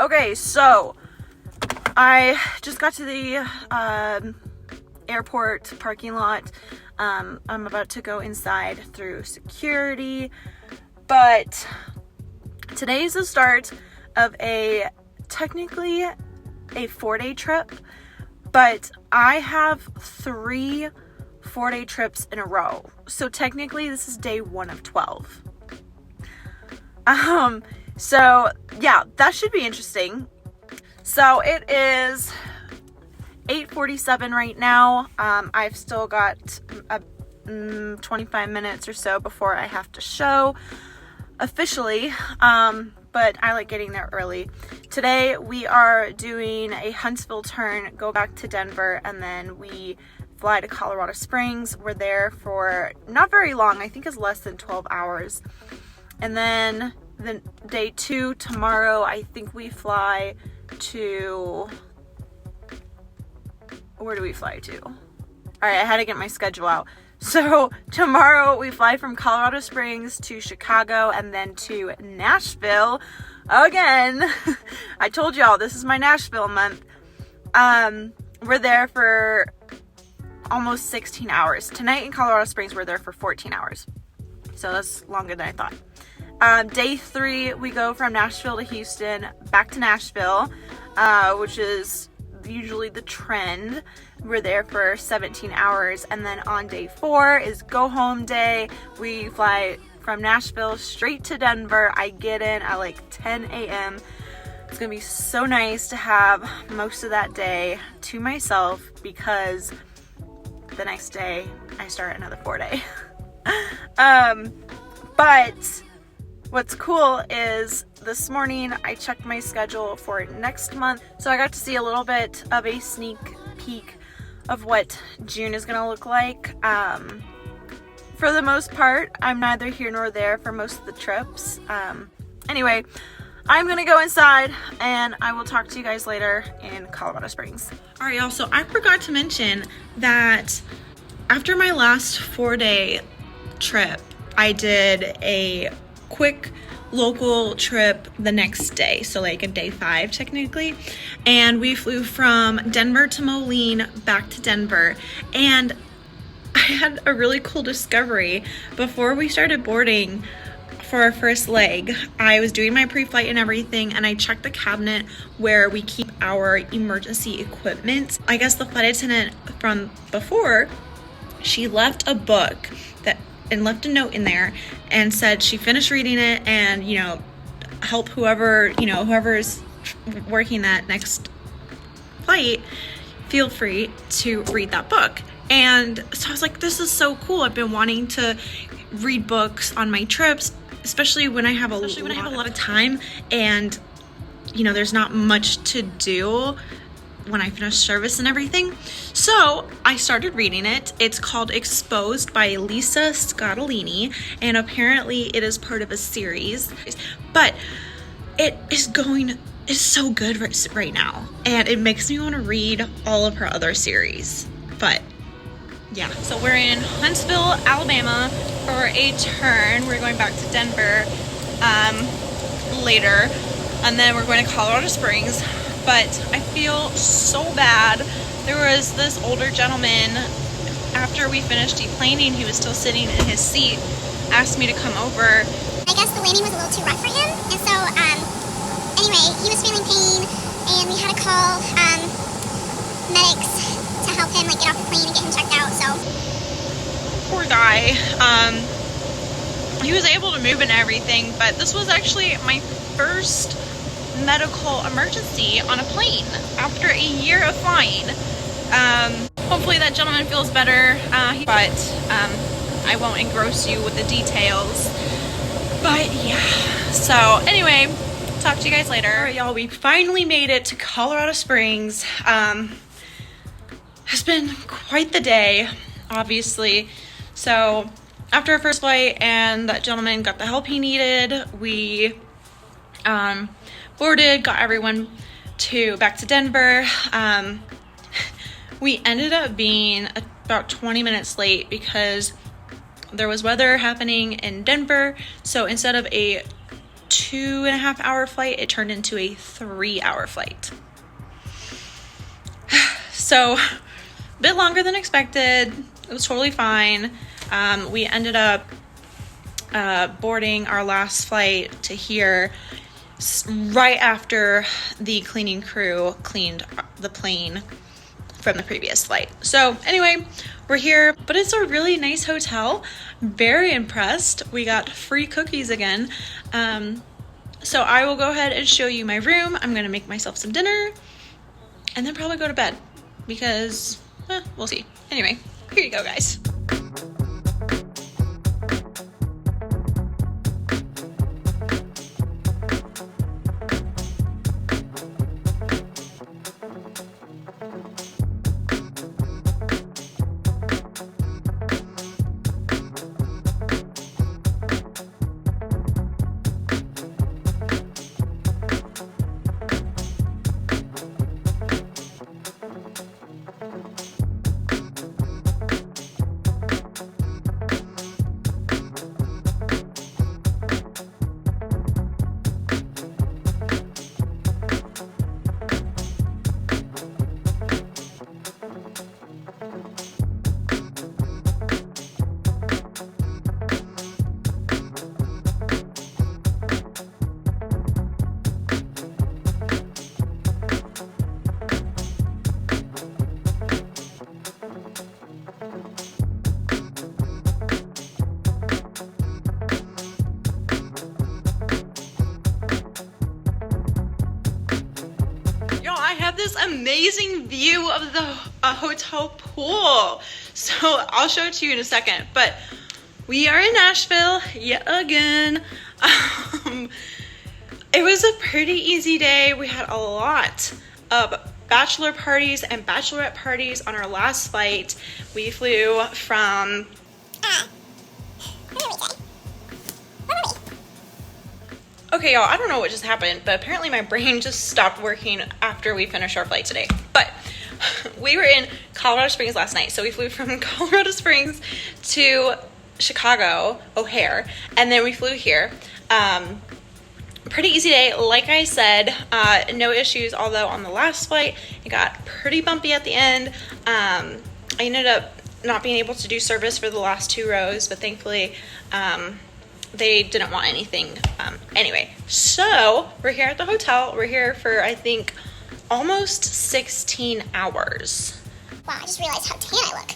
Okay, so I just got to the airport parking lot. I'm about to go inside through security, but today is the start of technically a 4-day trip, but I have 3 4-day trips in a row. So technically this is day 1 of 12. So yeah, that should be interesting. So it is 8:47 right now. I've still got 25 minutes or so before I have to show officially. But I like getting there early. Today we are doing a Huntsville turn, go back to Denver, and then we fly to Colorado Springs. We're there for not very long. I think it's less than 12 hours. And then day 2 tomorrow, I think we fly to, where do we fly to? All right, I had to get my schedule out. So tomorrow we fly from Colorado Springs to Chicago and then to Nashville again. I told y'all this is my Nashville month. We're there for almost 16 hours. Tonight in Colorado Springs, we're there for 14 hours. So that's longer than I thought. Day 3, we go from Nashville to Houston, back to Nashville, which is usually the trend. We're there for 17 hours. And then on day 4 is go home day. We fly from Nashville straight to Denver. I get in at like 10 a.m. It's gonna be so nice to have most of that day to myself because the next day I start another 4-day. But what's cool is this morning I checked my schedule for next month. So I got to see a little bit of a sneak peek of what June is gonna look like. For the most part, I'm neither here nor there for most of the trips. Anyway, I'm gonna go inside and I will talk to you guys later in Colorado Springs. All right, y'all, so I forgot to mention that after my last 4-day trip, I did a quick local trip the next day, so like a day 5 technically, and we flew from Denver to Moline back to Denver. And I had a really cool discovery. Before we started boarding for our first leg, I was doing my pre-flight and everything, and I checked the cabinet where we keep our emergency equipment. I guess the flight attendant from before, she left a book and left a note in there and said she finished reading it and, you know, help whoever's working that next flight, feel free to read that book. And so I was like, this is so cool. I've been wanting to read books on my trips, especially when I have a lot of time and, you know, there's not much to do when I finish service and everything. So I started reading it. It's called Exposed by Lisa Scottolini, and apparently it is part of a series, but it is so good right now, and it makes me want to read all of her other series. But yeah, so we're in Huntsville, Alabama for a turn. We're going back to Denver later, and then we're going to Colorado Springs. But I feel so bad. There was this older gentleman, after we finished deplaning, he was still sitting in his seat, asked me to come over. I guess the landing was a little too rough for him, and so anyway, he was feeling pain, and we had to call medics to help him like get off the plane and get him checked out. So poor guy. He was able to move and everything, but this was actually my first medical emergency on a plane after a year of flying. Hopefully that gentleman feels better, but I won't engross you with the details. But yeah, so anyway, talk to you guys later. All right, y'all, we finally made it to Colorado Springs. It's been quite the day, obviously. So after our first flight and that gentleman got the help he needed, we boarded, got everyone back to Denver. We ended up being about 20 minutes late because there was weather happening in Denver. So instead of a 2.5-hour flight, it turned into a 3-hour flight. So a bit longer than expected. It was totally fine. We ended up boarding our last flight to here right after the cleaning crew cleaned the plane from the previous flight. So anyway, we're here, but it's a really nice hotel. Very impressed. We got free cookies again. So I will go ahead and show you my room. I'm gonna make myself some dinner and then probably go to bed because we'll see. Anyway, here you go, guys. This amazing view of the hotel pool. So I'll show it to you in a second, but we are in Nashville yet again. It was a pretty easy day. We had a lot of bachelor parties and bachelorette parties on our last flight. We flew from okay, y'all, I don't know what just happened, but apparently my brain just stopped working after we finished our flight today. But we were in Colorado Springs last night. So we flew from Colorado Springs to Chicago, O'Hare, and then we flew here. Pretty easy day. Like I said, no issues, although on the last flight, it got pretty bumpy at the end. I ended up not being able to do service for the last 2 rows, but thankfully, they didn't want anything. Anyway, so we're here at the hotel. We're here for, I think, almost 16 hours. Wow, I just realized how tan I look.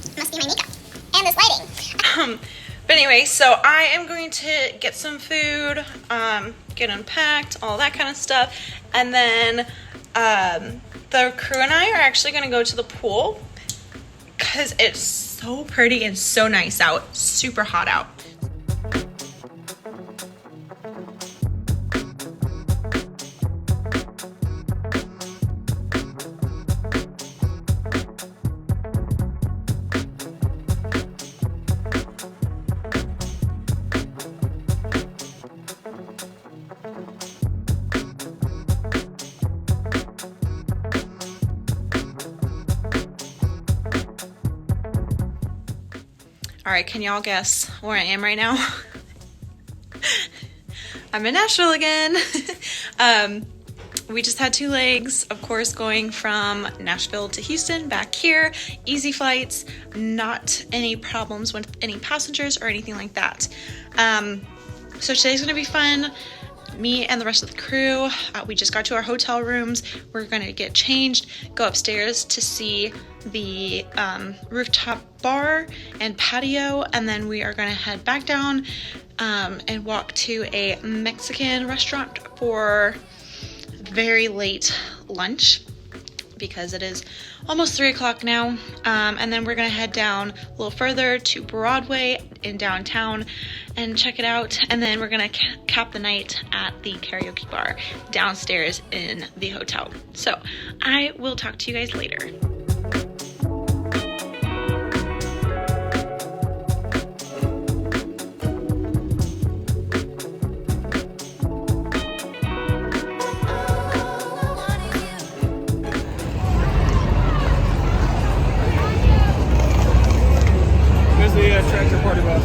It must be my makeup and this lighting. But anyway, so I am going to get some food, get unpacked, all that kind of stuff. And then the crew and I are actually going to go to the pool because it's so pretty and so nice out. Super hot out. All right, can y'all guess where I am right now? I'm in Nashville again. We just had 2 legs, of course, going from Nashville to Houston, back here. Easy flights, not any problems with any passengers or anything like that. So today's gonna be fun. Me and the rest of the crew, we just got to our hotel rooms. We're gonna get changed, go upstairs to see the rooftop bar and patio, and then we are gonna head back down and walk to a Mexican restaurant for very late lunch because it is almost 3 o'clock now. And then we're gonna head down a little further to Broadway in downtown and check it out. And then we're gonna cap the night at the karaoke bar downstairs in the hotel. So I will talk to you guys later. Tractor party bus.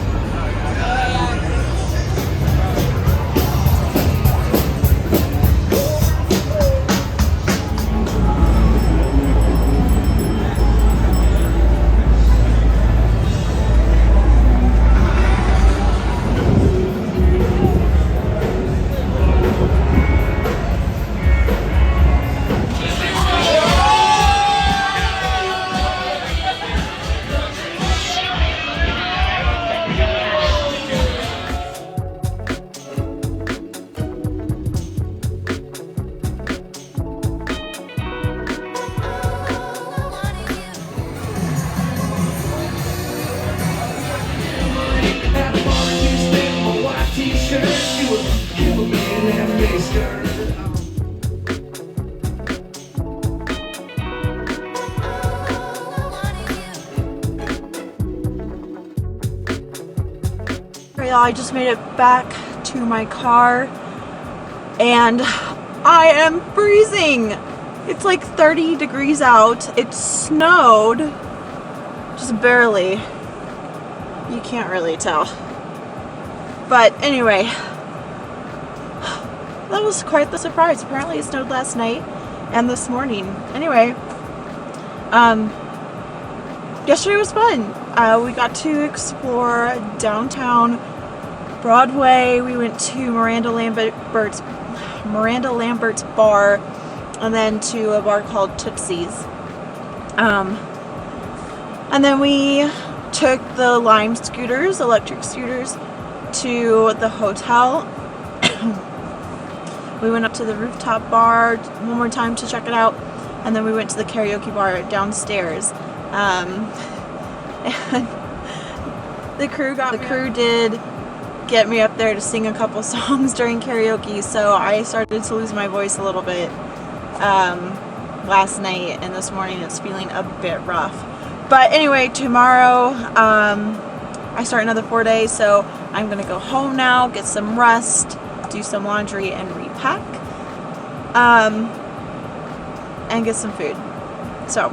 Alright, y'all, I just made it back to my car and I am freezing. It's like 30 degrees out. It snowed, just barely. You can't really tell. But anyway, that was quite the surprise. Apparently it snowed last night and this morning. Anyway, yesterday was fun. We got to explore downtown Broadway. We went to Miranda Lambert's bar, and then to a bar called Tootsie's. And then we took the Lime scooters, electric scooters, to the hotel. We went up to the rooftop bar one more time to check it out, and then we went to the karaoke bar downstairs. And the crew did get me up there to sing a couple songs during karaoke, so I started to lose my voice a little bit last night, and this morning it's feeling a bit rough. But anyway, tomorrow I start another 4 days, so I'm gonna go home now, get some rest, do some laundry and repack, and get some food. So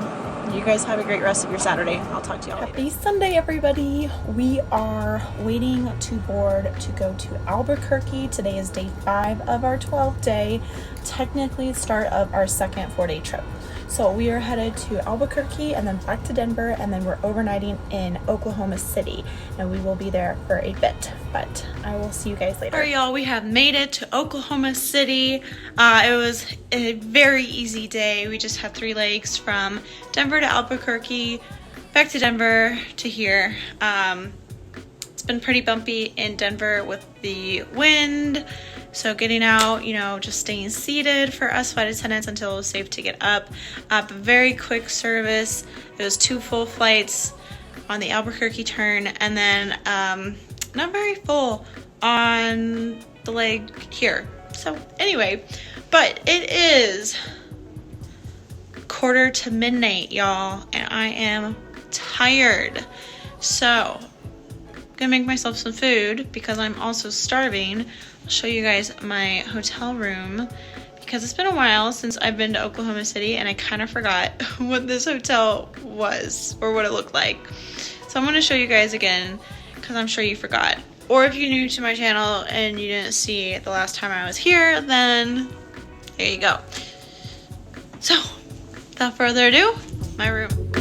you guys have a great rest of your Saturday. I'll talk to y'all later. Happy Sunday, everybody. We are waiting to board to go to Albuquerque. Today is day 5 of our 12th day, technically start of our second 4-day trip. So we are headed to Albuquerque and then back to Denver, and then we're overnighting in Oklahoma City, and we will be there for a bit, but I will see you guys later. All right, y'all, we have made it to Oklahoma City. It was a very easy day. We just had 3 legs from Denver to Albuquerque, back to Denver to here. It's been pretty bumpy in Denver with the wind. So getting out, you know, just staying seated for us flight attendants until it was safe to get up. Very quick service. It was 2 full flights on the Albuquerque turn, and then not very full on the leg here. So anyway, but it is 1:45, y'all, and I am tired. So I'm gonna make myself some food because I'm also starving. I'll show you guys my hotel room because it's been a while since I've been to Oklahoma City, and I kind of forgot what this hotel was or what it looked like. So I'm going to show you guys again because I'm sure you forgot. Or if you're new to my channel and you didn't see the last time I was here, then there you go. So without further ado, my room.